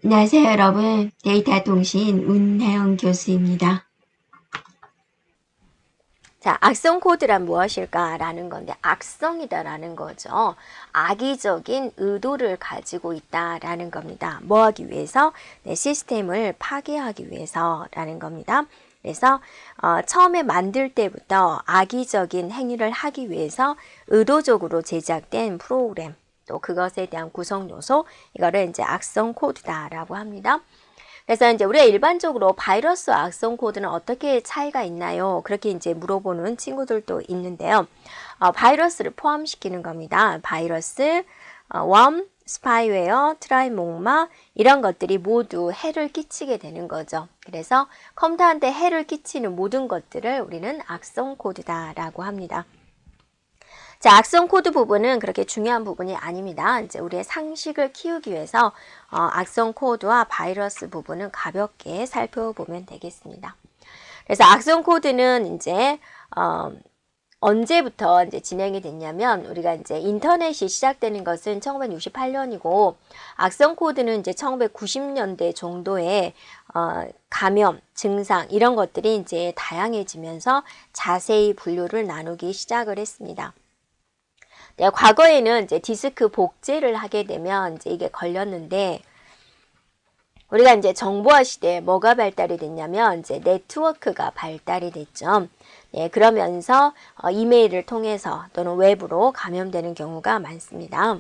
안녕하세요, 여러분. 데이터 통신 운혜영 교수입니다. 자, 악성 코드란 무엇일까라는 건데, 악성이다라는 거죠. 악의적인 의도를 가지고 있다라는 겁니다. 뭐 하기 위해서? 네, 시스템을 파괴하기 위해서라는 겁니다. 그래서 처음에 만들 때부터 악의적인 행위를 하기 위해서 의도적으로 제작된 프로그램, 또 그것에 대한 구성 요소, 이거를 이제 악성 코드다라고 합니다. 그래서 이제 우리가 일반적으로 바이러스와 악성 코드는 어떻게 차이가 있나요? 그렇게 이제 물어보는 친구들도 있는데요. 바이러스를 포함시키는 겁니다. 바이러스, 웜, 스파이웨어, 트라이몽마 이런 것들이 모두 해를 끼치게 되는 거죠. 그래서 컴퓨터한테 해를 끼치는 모든 것들을 우리는 악성 코드다라고 합니다. 자, 악성 코드 부분은 그렇게 중요한 부분이 아닙니다. 이제 우리의 상식을 키우기 위해서 악성 코드와 바이러스 부분은 가볍게 살펴보면 되겠습니다. 그래서 악성 코드는 이제 언제부터 이제 진행이 됐냐면 우리가 이제 인터넷이 시작되는 것은 1968년이고 악성 코드는 이제 1990년대 정도에 감염, 증상 이런 것들이 이제 다양해지면서 자세히 분류를 나누기 시작을 했습니다. 네, 과거에는 이제 디스크 복제를 하게 되면 이제 이게 걸렸는데 우리가 이제 정보화 시대에 뭐가 발달이 됐냐면 이제 네트워크가 발달이 됐죠. 네, 그러면서 이메일을 통해서 또는 외부로 감염되는 경우가 많습니다.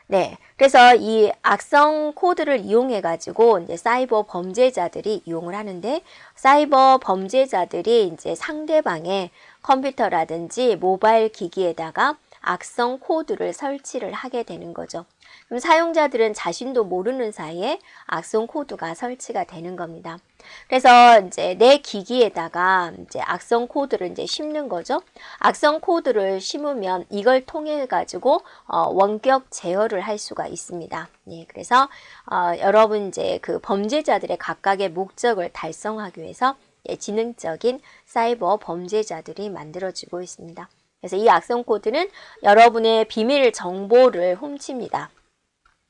네, 그래서 이 악성 코드를 이용해 가지고 이제 사이버 범죄자들이 이용을 하는데 사이버 범죄자들이 이제 상대방의 컴퓨터라든지 모바일 기기에다가 악성 코드를 설치를 하게 되는 거죠. 그럼 사용자들은 자신도 모르는 사이에 악성 코드가 설치가 되는 겁니다. 그래서 이제 내 기기에다가 이제 악성 코드를 이제 심는 거죠. 악성 코드를 심으면 이걸 통해 가지고 원격 제어를 할 수가 있습니다. 예, 그래서 여러분 이제 그 범죄자들의 각각의 목적을 달성하기 위해서 지능적인 사이버 범죄자들이 만들어지고 있습니다. 그래서 이 악성 코드는 여러분의 비밀 정보를 훔칩니다.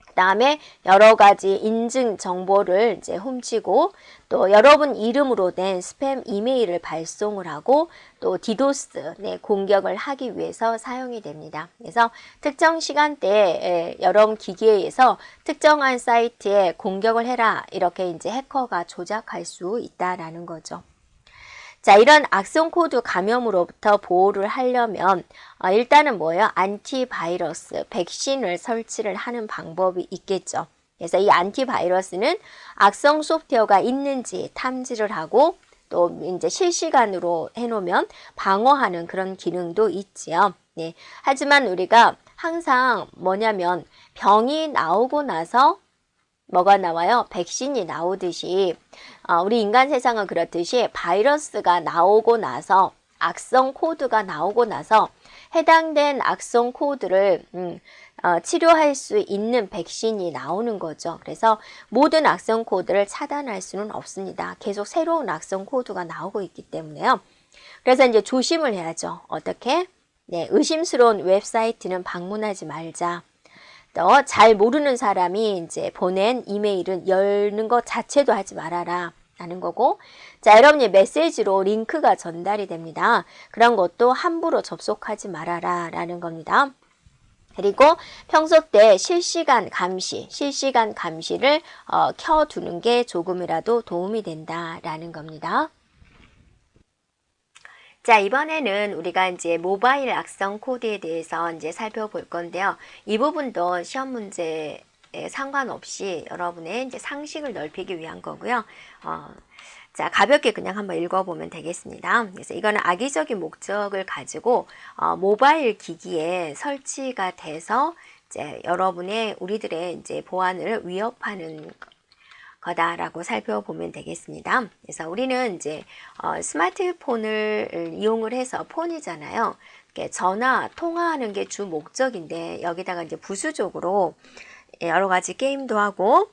그 다음에 여러 가지 인증 정보를 이제 훔치고 또 여러분 이름으로 된 스팸 이메일을 발송을 하고 또 디도스 공격을 하기 위해서 사용이 됩니다. 그래서 특정 시간대에 여러분 기기에 의해서 특정한 사이트에 공격을 해라 이렇게 이제 해커가 조작할 수 있다라는 거죠. 자, 이런 악성 코드 감염으로부터 보호를 하려면 일단은 뭐예요? 안티바이러스, 백신을 설치를 하는 방법이 있겠죠. 그래서 이 안티바이러스는 악성 소프트웨어가 있는지 탐지를 하고 또 이제 실시간으로 해놓으면 방어하는 그런 기능도 있지요. 네. 하지만 우리가 항상 뭐냐면 병이 나오고 나서 뭐가 나와요? 백신이 나오듯이 우리 인간 세상은 그렇듯이 바이러스가 나오고 나서 악성 코드가 나오고 나서 해당된 악성 코드를 치료할 수 있는 백신이 나오는 거죠. 그래서 모든 악성 코드를 차단할 수는 없습니다. 계속 새로운 악성 코드가 나오고 있기 때문에요. 그래서 이제 조심을 해야죠. 어떻게? 네, 의심스러운 웹사이트는 방문하지 말자. 또 잘 모르는 사람이 이제 보낸 이메일은 열는 것 자체도 하지 말아라 라는 거고, 자, 여러분이 메시지로 링크가 전달이 됩니다. 그런 것도 함부로 접속하지 말아라 라는 겁니다. 그리고 평소 때 실시간 감시를 켜두는 게 조금이라도 도움이 된다라는 겁니다. 자, 이번에는 우리가 이제 모바일 악성 코드에 대해서 이제 살펴볼 건데요. 이 부분도 시험 문제에 상관없이 여러분의 이제 상식을 넓히기 위한 거고요. 자, 가볍게 그냥 한번 읽어보면 되겠습니다. 그래서 이거는 악의적인 목적을 가지고 모바일 기기에 설치가 돼서 이제 우리들의 이제 보안을 위협하는 거다라고 살펴보면 되겠습니다. 그래서 우리는 이제 스마트폰을 이용을 해서 폰이잖아요. 전화, 통화하는 게 주 목적인데 여기다가 이제 부수적으로 여러 가지 게임도 하고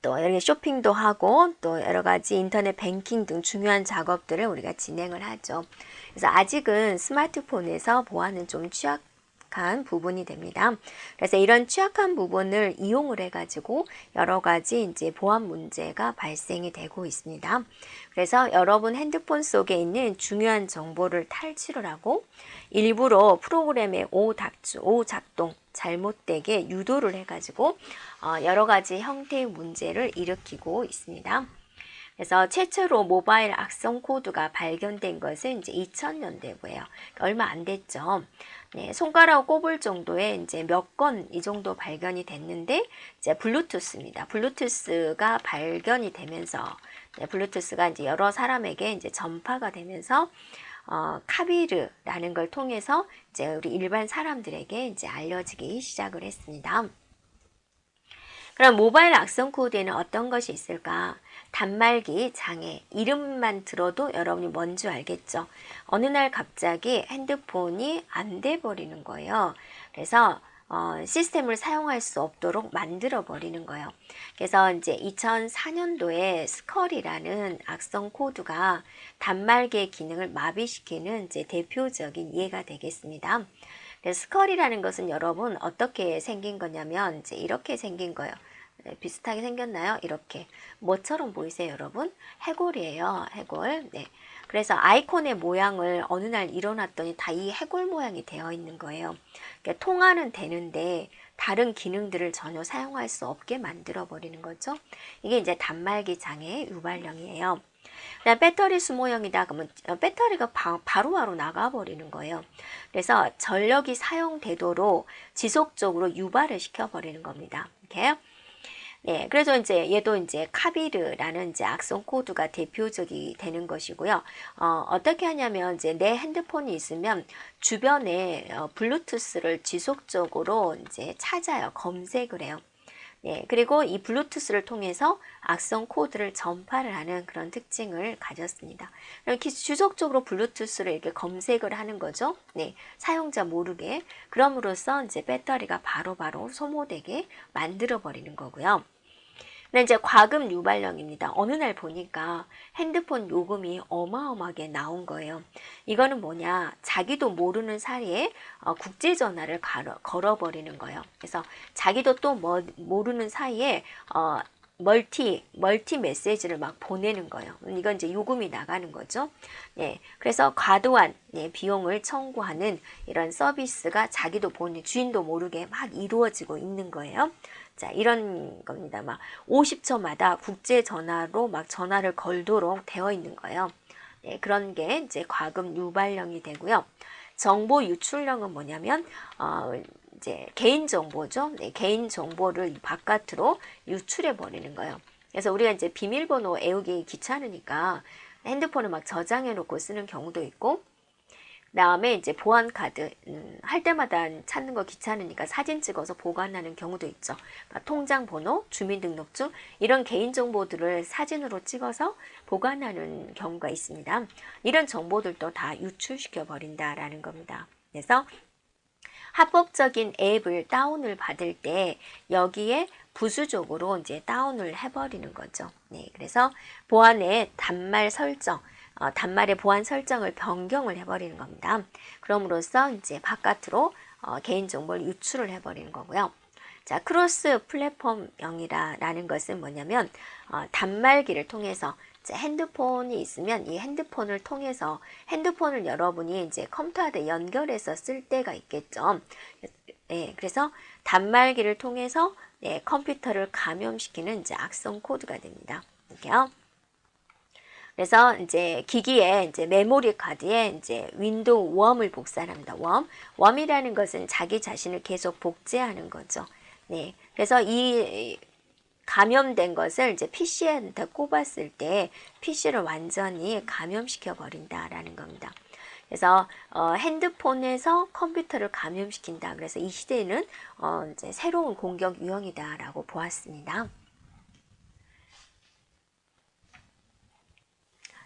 또 이렇게 쇼핑도 하고 또 여러 가지 인터넷 뱅킹 등 중요한 작업들을 우리가 진행을 하죠. 그래서 아직은 스마트폰에서 보안은 좀 취약한 취약한 부분이 됩니다. 그래서 이런 취약한 부분을 이용을 해가지고 여러 가지 이제 보안 문제가 발생이 되고 있습니다. 그래서 여러분 핸드폰 속에 있는 중요한 정보를 탈취를 하고 일부러 프로그램의 오작동 잘못되게 유도를 해가지고 여러 가지 형태의 문제를 일으키고 있습니다. 그래서 최초로 모바일 악성 코드가 발견된 것은 이제 2000년대고요. 얼마 안 됐죠. 네, 손가락 꼽을 정도의 이제 몇 건 이 정도 발견이 됐는데 이제 블루투스입니다. 블루투스가 발견이 되면서 블루투스가 이제 여러 사람에게 이제 전파가 되면서 카비르라는 걸 통해서 이제 우리 일반 사람들에게 이제 알려지기 시작을 했습니다. 그럼 모바일 악성 코드에는 어떤 것이 있을까? 단말기 장애, 이름만 들어도 여러분이 뭔지 알겠죠? 어느 날 갑자기 핸드폰이 안 돼 버리는 거예요. 그래서 시스템을 사용할 수 없도록 만들어 버리는 거예요. 그래서 이제 2004년도에 스컬이라는 악성 코드가 단말기의 기능을 마비시키는 이제 대표적인 예가 되겠습니다. 그래서 스컬이라는 것은 여러분 어떻게 생긴 거냐면 이제 이렇게 생긴 거예요. 네, 비슷하게 생겼나요? 이렇게 뭐처럼 보이세요, 여러분? 해골이에요, 해골. 네. 그래서 아이콘의 모양을 어느 날 일어났더니 다 이 해골 모양이 되어 있는 거예요. 그러니까 통화는 되는데 다른 기능들을 전혀 사용할 수 없게 만들어 버리는 거죠. 이게 이제 단말기 장애의 유발령이에요. 그다음 배터리 수모형이다. 그러면 배터리가 바로바로 나가버리는 거예요. 그래서 전력이 사용되도록 지속적으로 유발을 시켜버리는 겁니다. 이렇게. 네, 그래서 이제 얘도 이제 카비르라는 이제 악성 코드가 대표적이 되는 것이고요. 어떻게 하냐면 이제 내 핸드폰이 있으면 주변에 블루투스를 지속적으로 이제 찾아요. 검색을 해요. 네, 그리고 이 블루투스를 통해서 악성 코드를 전파를 하는 그런 특징을 가졌습니다. 이렇게 지속적으로 블루투스를 이렇게 검색을 하는 거죠. 네, 사용자 모르게. 그럼으로써 이제 배터리가 바로바로 소모되게 만들어 버리는 거고요. 근데 이제 과금 유발령입니다. 어느 날 보니까 핸드폰 요금이 어마어마하게 나온 거예요. 이거는 뭐냐? 자기도 모르는 사이에 국제전화를 걸어버리는 거예요. 그래서 자기도 또 모르는 사이에 멀티 메시지를 막 보내는 거예요. 이건 이제 요금이 나가는 거죠. 네, 그래서 과도한 비용을 청구하는 이런 서비스가 자기도 주인도 모르게 막 이루어지고 있는 거예요. 자, 이런 겁니다. 막 50초마다 국제 전화로 막 전화를 걸도록 되어 있는 거예요. 네, 그런 게 이제 과금 유발령이 되고요. 정보 유출령은 뭐냐면 이제 개인 정보죠. 네, 개인 정보를 바깥으로 유출해 버리는 거예요. 그래서 우리가 이제 비밀번호 외우기 귀찮으니까 핸드폰을 막 저장해 놓고 쓰는 경우도 있고, 그다음에 이제 보안 카드 할 때마다 찾는 거 귀찮으니까 사진 찍어서 보관하는 경우도 있죠. 통장 번호, 주민등록증 이런 개인 정보들을 사진으로 찍어서 보관하는 경우가 있습니다. 이런 정보들도 다 유출시켜 버린다라는 겁니다. 그래서 합법적인 앱을 다운을 받을 때 여기에 부수적으로 이제 다운을 해버리는 거죠. 네, 그래서 보안의 단말 설정, 단말의 보안 설정을 변경을 해버리는 겁니다. 그럼으로써 이제 바깥으로 개인 정보를 유출을 해버리는 거고요. 자, 크로스 플랫폼형이라는 것은 뭐냐면 단말기를 통해서 핸드폰이 있으면 이 핸드폰을 통해서 핸드폰을 여러분이 이제 컴퓨터에 연결해서 쓸 때가 있겠죠. 네, 그래서 단말기를 통해서 컴퓨터를 감염시키는 이제 악성 코드가 됩니다. 이렇게요. 그래서 이제 기기에 이제 메모리 카드에 이제 윈도우 웜을 복사합니다. 웜이라는 것은 자기 자신을 계속 복제하는 거죠. 네, 그래서 이 감염된 것을 이제 PC한테 꼽았을 때 PC를 완전히 감염시켜 버린다라는 겁니다. 그래서 핸드폰에서 컴퓨터를 감염시킨다. 그래서 이 시대에는 이제 새로운 공격 유형이다라고 보았습니다.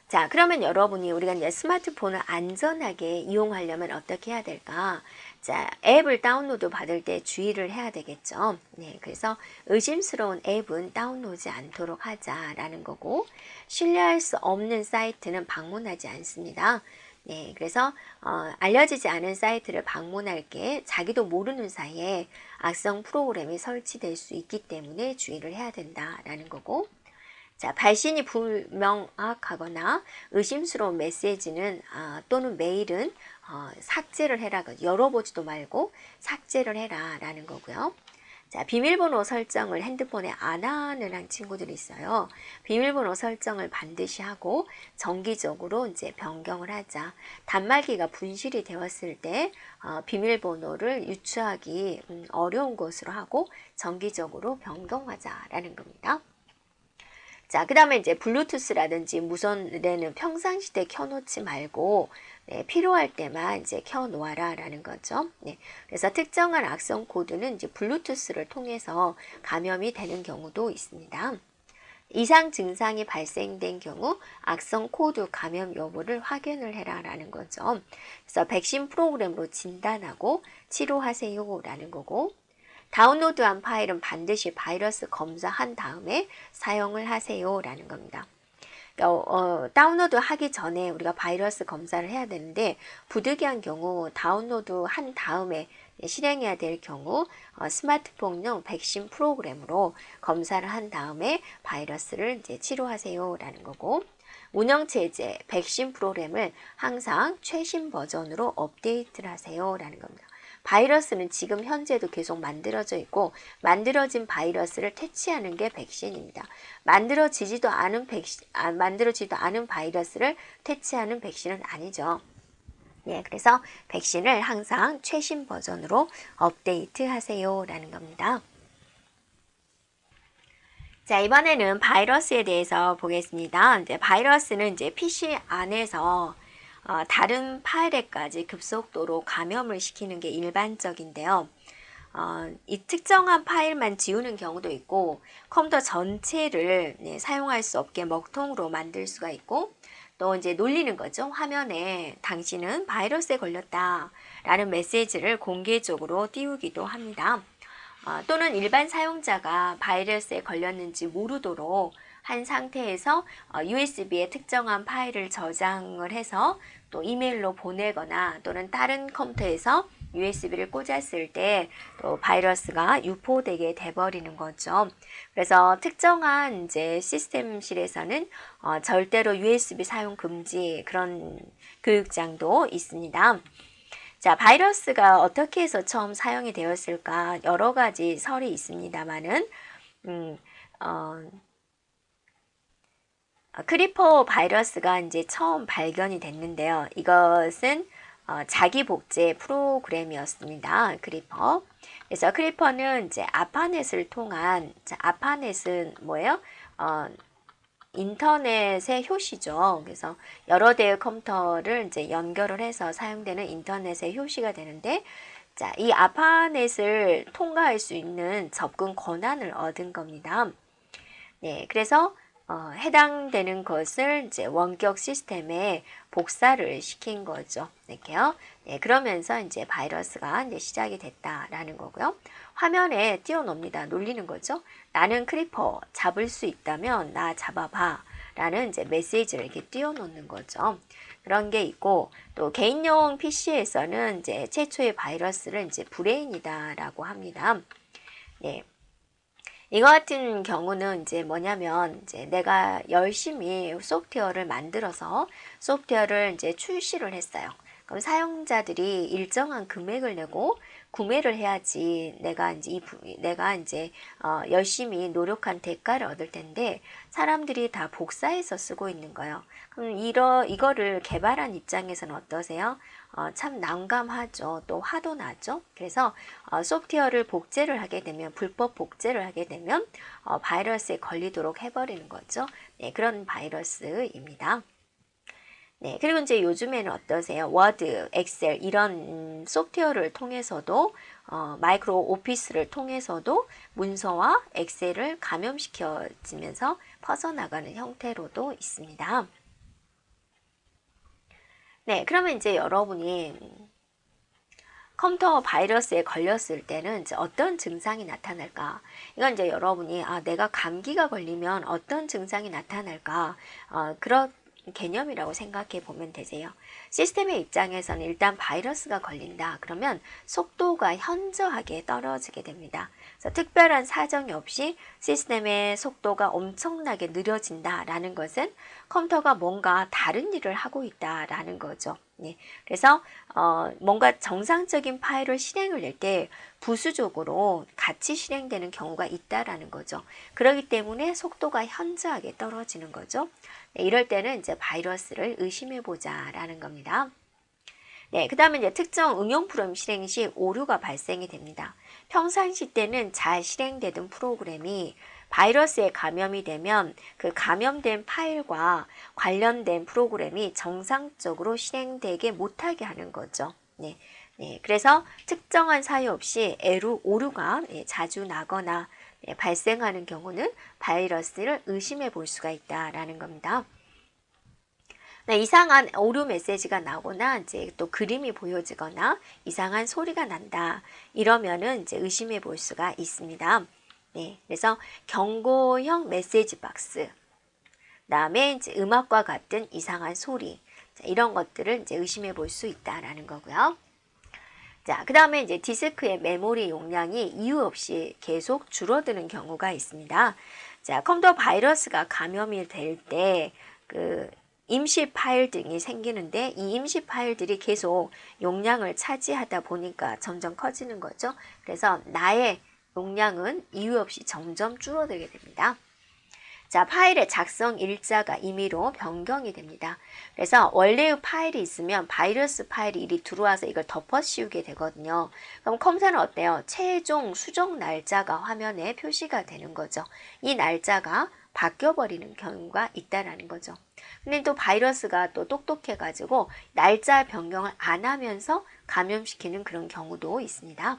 자, 그러면 여러분이 우리가 이제 스마트폰을 안전하게 이용하려면 어떻게 해야 될까? 자, 앱을 다운로드 받을 때 주의를 해야 되겠죠. 네, 그래서 의심스러운 앱은 다운로드 않도록 하자라는 거고, 신뢰할 수 없는 사이트는 방문하지 않습니다. 네, 그래서 알려지지 않은 사이트를 방문할 게 자기도 모르는 사이에 악성 프로그램이 설치될 수 있기 때문에 주의를 해야 된다라는 거고, 자, 발신이 불명확하거나 의심스러운 메시지는 또는 메일은 삭제를 해라. 열어보지도 말고 삭제를 해라라는 거고요. 자, 비밀번호 설정을 핸드폰에 안 하는 친구들이 있어요. 비밀번호 설정을 반드시 하고 정기적으로 이제 변경을 하자. 단말기가 분실이 되었을 때 비밀번호를 유추하기 어려운 것으로 하고 정기적으로 변경하자라는 겁니다. 자, 그 다음에 이제 블루투스라든지 무선레는 평상시대 켜놓지 말고 필요할 때만 이제 켜놓아라 라는 거죠. 그래서 특정한 악성 코드는 이제 블루투스를 통해서 감염이 되는 경우도 있습니다. 이상 증상이 발생된 경우 악성 코드 감염 여부를 확인을 해라 라는 거죠. 그래서 백신 프로그램으로 진단하고 치료하세요 라는 거고, 다운로드한 파일은 반드시 바이러스 검사한 다음에 사용을 하세요 라는 겁니다. 그러니까 다운로드 하기 전에 우리가 바이러스 검사를 해야 되는데, 부득이한 경우 다운로드 한 다음에 실행해야 될 경우 스마트폰용 백신 프로그램으로 검사를 한 다음에 바이러스를 이제 치료하세요 라는 거고, 운영체제 백신 프로그램을 항상 최신 버전으로 업데이트를 하세요 라는 겁니다. 바이러스는 지금 현재도 계속 만들어져 있고, 만들어진 바이러스를 퇴치하는 게 백신입니다. 만들어지지도 않은 바이러스를 퇴치하는 백신은 아니죠. 예, 그래서 백신을 항상 최신 버전으로 업데이트 하세요 라는 겁니다. 자, 이번에는 바이러스에 대해서 보겠습니다. 이제 바이러스는 이제 PC 안에서 다른 파일에까지 급속도로 감염을 시키는 게 일반적인데요. 이 특정한 파일만 지우는 경우도 있고, 컴퓨터 전체를 사용할 수 없게 먹통으로 만들 수가 있고, 또 이제 놀리는 거죠. 화면에 당신은 바이러스에 걸렸다 라는 메시지를 공개적으로 띄우기도 합니다. 또는 일반 사용자가 바이러스에 걸렸는지 모르도록 한 상태에서 USB에 특정한 파일을 저장을 해서 또 이메일로 보내거나, 또는 다른 컴퓨터에서 USB를 꽂았을 때 또 바이러스가 유포되게 돼버리는 거죠. 그래서 특정한 이제 시스템실에서는 절대로 USB 사용 금지 그런 교육장도 있습니다. 자, 바이러스가 어떻게 해서 처음 사용이 되었을까? 여러 가지 설이 있습니다만은, 크리퍼 바이러스가 이제 처음 발견이 됐는데요. 이것은 자기 복제 프로그램이었습니다. 크리퍼. 그래서 크리퍼는 이제 아파넷을 통한, 아파넷은 뭐예요? 인터넷의 효시죠. 그래서 여러 대의 컴퓨터를 이제 연결을 해서 사용되는 인터넷의 효시가 되는데, 자, 이 아파넷을 통과할 수 있는 접근 권한을 얻은 겁니다. 네, 그래서 해당되는 것을 이제 원격 시스템에 복사를 시킨 거죠. 이렇게요. 네, 그러면서 이제 바이러스가 이제 시작이 됐다라는 거고요. 화면에 띄워놓습니다. 놀리는 거죠. 나는 크리퍼, 잡을 수 있다면 나 잡아봐 라는 이제 메시지를 이렇게 띄워놓는 거죠. 그런 게 있고, 또 개인용 PC에서는 이제 최초의 바이러스를 이제 브레인이다라고 합니다. 네. 이거 같은 경우는 이제 뭐냐면, 이제 내가 열심히 소프트웨어를 만들어서 소프트웨어를 이제 출시를 했어요. 그럼 사용자들이 일정한 금액을 내고 구매를 해야지 내가 이제 열심히 노력한 대가를 얻을 텐데, 사람들이 다 복사해서 쓰고 있는 거예요. 그럼 이거를 개발한 입장에서는 어떠세요? 참 난감하죠. 또 화도 나죠. 그래서 소프트웨어를 복제를 하게 되면, 불법 복제를 하게 되면 바이러스에 걸리도록 해버리는 거죠. 네, 그런 바이러스입니다. 네, 그리고 이제 요즘에는 어떠세요? 워드, 엑셀 이런 소프트웨어를 통해서도 마이크로 오피스를 통해서도 문서와 엑셀을 감염시켜지면서 퍼져나가는 형태로도 있습니다. 네, 그러면 이제 여러분이 컴퓨터 바이러스에 걸렸을 때는 이제 어떤 증상이 나타날까? 이건 이제 여러분이 내가 감기가 걸리면 어떤 증상이 나타날까? 개념이라고 생각해 보면 되세요. 시스템의 입장에서는 일단 바이러스가 걸린다. 그러면 속도가 현저하게 떨어지게 됩니다. 그래서 특별한 사정이 없이 시스템의 속도가 엄청나게 느려진다라는 것은 컴퓨터가 뭔가 다른 일을 하고 있다라는 거죠. 네. 그래서 뭔가 정상적인 파일을 실행을 낼 때 부수적으로 같이 실행되는 경우가 있다라는 거죠. 그렇기 때문에 속도가 현저하게 떨어지는 거죠. 네, 이럴 때는 이제 바이러스를 의심해 보자라는 겁니다. 네, 그 다음에 이제 특정 응용 프로그램 실행 시 오류가 발생이 됩니다. 평상시 때는 잘 실행되던 프로그램이 바이러스에 감염이 되면 그 감염된 파일과 관련된 프로그램이 정상적으로 실행되게 못하게 하는 거죠. 네, 네, 그래서 특정한 사유 없이 오류가 자주 나거나 발생하는 경우는 바이러스를 의심해 볼 수가 있다라는 겁니다. 네, 이상한 오류 메시지가 나오거나 이제 또 그림이 보여지거나 이상한 소리가 난다. 이러면은 이제 의심해 볼 수가 있습니다. 네, 그래서 경고형 메시지 박스, 그다음에 이제 음악과 같은 이상한 소리, 자, 이런 것들을 이제 의심해 볼 수 있다라는 거고요. 자, 그 다음에 이제 디스크의 메모리 용량이 이유 없이 계속 줄어드는 경우가 있습니다. 자, 컴퓨터 바이러스가 감염이 될 때 임시 파일 등이 생기는데 이 임시 파일들이 계속 용량을 차지하다 보니까 점점 커지는 거죠. 그래서 나의 용량은 이유 없이 점점 줄어들게 됩니다. 자, 파일의 작성 일자가 임의로 변경이 됩니다. 그래서 원래의 파일이 있으면 바이러스 파일이 이리 들어와서 이걸 덮어 씌우게 되거든요. 그럼 컴퓨터는 어때요? 최종 수정 날짜가 화면에 표시가 되는 거죠. 이 날짜가 바뀌어버리는 경우가 있다라는 거죠. 근데 또 바이러스가 또 똑똑해가지고 날짜 변경을 안 하면서 감염시키는 그런 경우도 있습니다.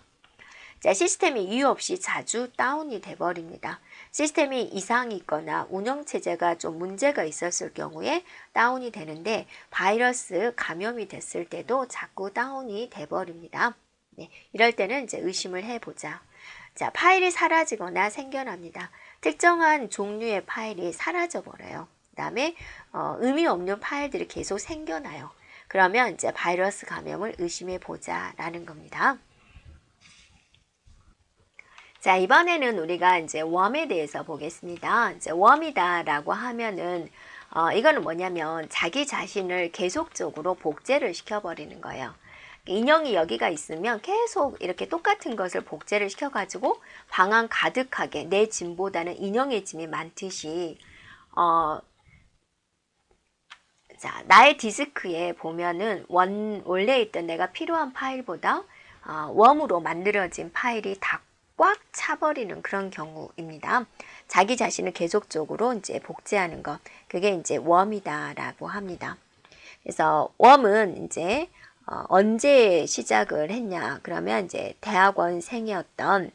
자, 시스템이 이유 없이 자주 다운이 돼버립니다. 시스템이 이상이 있거나 운영체제가 좀 문제가 있었을 경우에 다운이 되는데 바이러스 감염이 됐을 때도 자꾸 다운이 돼버립니다. 네, 이럴 때는 이제 의심을 해보자. 자, 파일이 사라지거나 생겨납니다. 특정한 종류의 파일이 사라져버려요. 그 다음에 의미 없는 파일들이 계속 생겨나요. 그러면 이제 바이러스 감염을 의심해 보자라는 겁니다. 자, 이번에는 우리가 이제 웜에 대해서 보겠습니다. 이제 웜이다라고 하면은 이거는 뭐냐면 자기 자신을 계속적으로 복제를 시켜버리는 거예요. 인형이 여기가 있으면 계속 이렇게 똑같은 것을 복제를 시켜가지고 방 안 가득하게 내 짐보다는 인형의 짐이 많듯이 자, 나의 디스크에 보면은 원래 있던 내가 필요한 파일보다 웜으로 만들어진 파일이 다 꽉 차버리는 그런 경우입니다. 자기 자신을 계속적으로 이제 복제하는 것, 그게 이제 웜이다라고 합니다. 그래서 웜은 이제 언제 시작을 했냐? 그러면 이제 대학원생이었던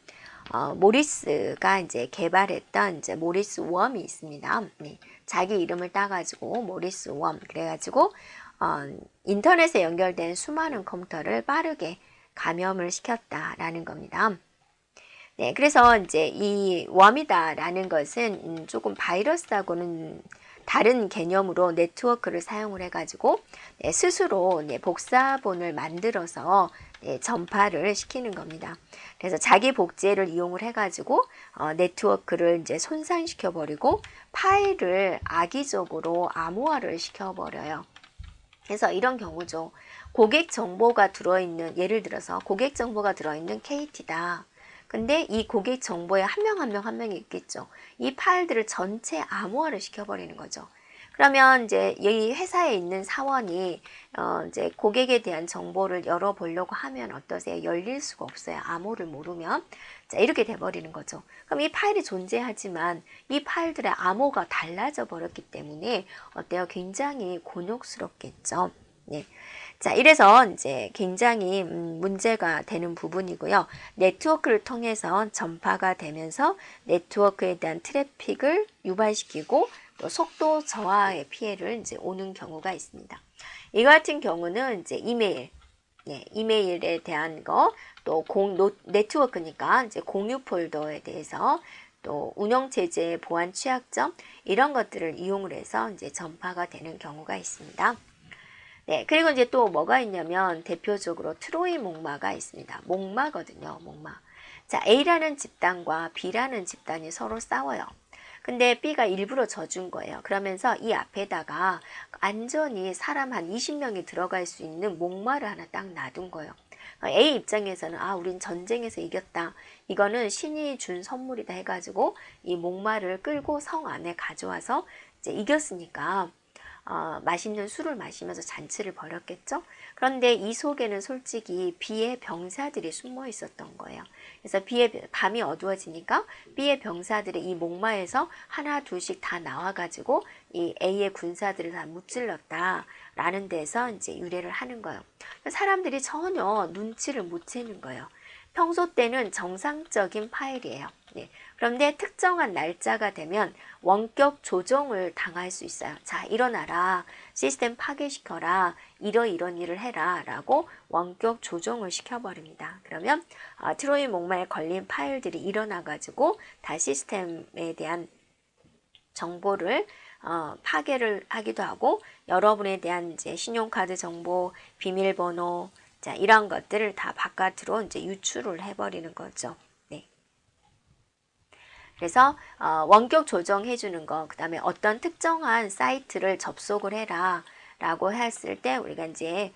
모리스가 이제 개발했던 이제 모리스 웜이 있습니다. 네, 자기 이름을 따가지고 모리스 웜 그래가지고 인터넷에 연결된 수많은 컴퓨터를 빠르게 감염을 시켰다라는 겁니다. 네, 그래서 이제 이 웜이다라는 것은 조금 바이러스하고는 다른 개념으로 네트워크를 사용을 해가지고 스스로 복사본을 만들어서 전파를 시키는 겁니다. 그래서 자기 복제를 이용을 해가지고 네트워크를 이제 손상시켜 버리고 파일을 악의적으로 암호화를 시켜버려요. 그래서 이런 경우죠. 고객 정보가 들어있는, 예를 들어서 고객 정보가 들어있는 KT다. 근데 이 고객 정보에 한 명이 있겠죠. 이 파일들을 전체 암호화를 시켜버리는 거죠. 그러면 이제 이 회사에 있는 사원이 이제 고객에 대한 정보를 열어보려고 하면 어떠세요? 열릴 수가 없어요. 암호를 모르면. 자, 이렇게 돼버리는 거죠. 그럼 이 파일이 존재하지만 이 파일들의 암호가 달라져 버렸기 때문에 어때요? 굉장히 곤욕스럽겠죠. 네. 자, 이래서 이제 굉장히 문제가 되는 부분이고요. 네트워크를 통해서 전파가 되면서 네트워크에 대한 트래픽을 유발시키고 또 속도 저하의 피해를 이제 오는 경우가 있습니다. 이 같은 경우는 이제 이메일, 이메일에 대한 거, 또 네트워크니까 이제 공유 폴더에 대해서 또 운영체제의 보안 취약점 이런 것들을 이용을 해서 이제 전파가 되는 경우가 있습니다. 네, 그리고 이제 또 뭐가 있냐면 대표적으로 트로이 목마가 있습니다. 목마거든요, 목마. 자, A라는 집단과 B라는 집단이 서로 싸워요. 근데 B가 일부러 져준 거예요. 그러면서 이 앞에다가 안전히 사람 한 20명이 들어갈 수 있는 목마를 하나 딱 놔둔 거예요. A 입장에서는 우린 전쟁에서 이겼다. 이거는 신이 준 선물이다 해가지고 이 목마를 끌고 성 안에 가져와서 이제 이겼으니까 맛있는 술을 마시면서 잔치를 벌였겠죠. 그런데 이 속에는 솔직히 B의 병사들이 숨어 있었던 거예요. 그래서 밤이 어두워지니까 B의 병사들이 이 목마에서 하나 둘씩 다 나와가지고 이 A의 군사들을 다 무찔렀다라는 데서 이제 유래를 하는 거예요. 사람들이 전혀 눈치를 못 채는 거예요. 평소 때는 정상적인 파일이에요. 네. 그런데 특정한 날짜가 되면 원격 조정을 당할 수 있어요. 자, 일어나라. 시스템 파괴시켜라. 이런 일을 해라. 라고 원격 조정을 시켜버립니다. 그러면 트로이 목마에 걸린 파일들이 일어나가지고 다 시스템에 대한 정보를 파괴를 하기도 하고 여러분에 대한 이제 신용카드 정보, 비밀번호, 자, 이런 것들을 다 바깥으로 이제 유출을 해버리는 거죠. 네. 그래서 원격 조정해 주는 거, 그 다음에 어떤 특정한 사이트를 접속을 해라 라고 했을 때 우리가 이제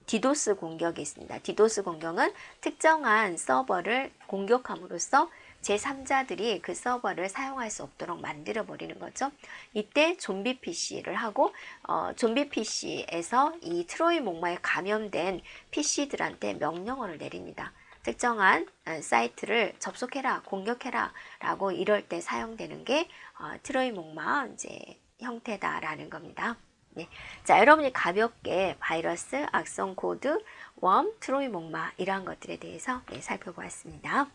디도스 공격이 있습니다. 디도스 공격은 특정한 서버를 공격함으로써 제3자들이 그 서버를 사용할 수 없도록 만들어 버리는 거죠. 이때 좀비 PC를 하고 좀비 PC에서 이 트로이 목마에 감염된 PC들한테 명령어를 내립니다. 특정한 사이트를 접속해라, 공격해라 라고 이럴 때 사용되는 게 트로이 목마 이제 형태다라는 겁니다. 네. 자, 여러분이 가볍게 바이러스, 악성 코드, 웜, 트로이 목마 이러한 것들에 대해서 살펴보았습니다.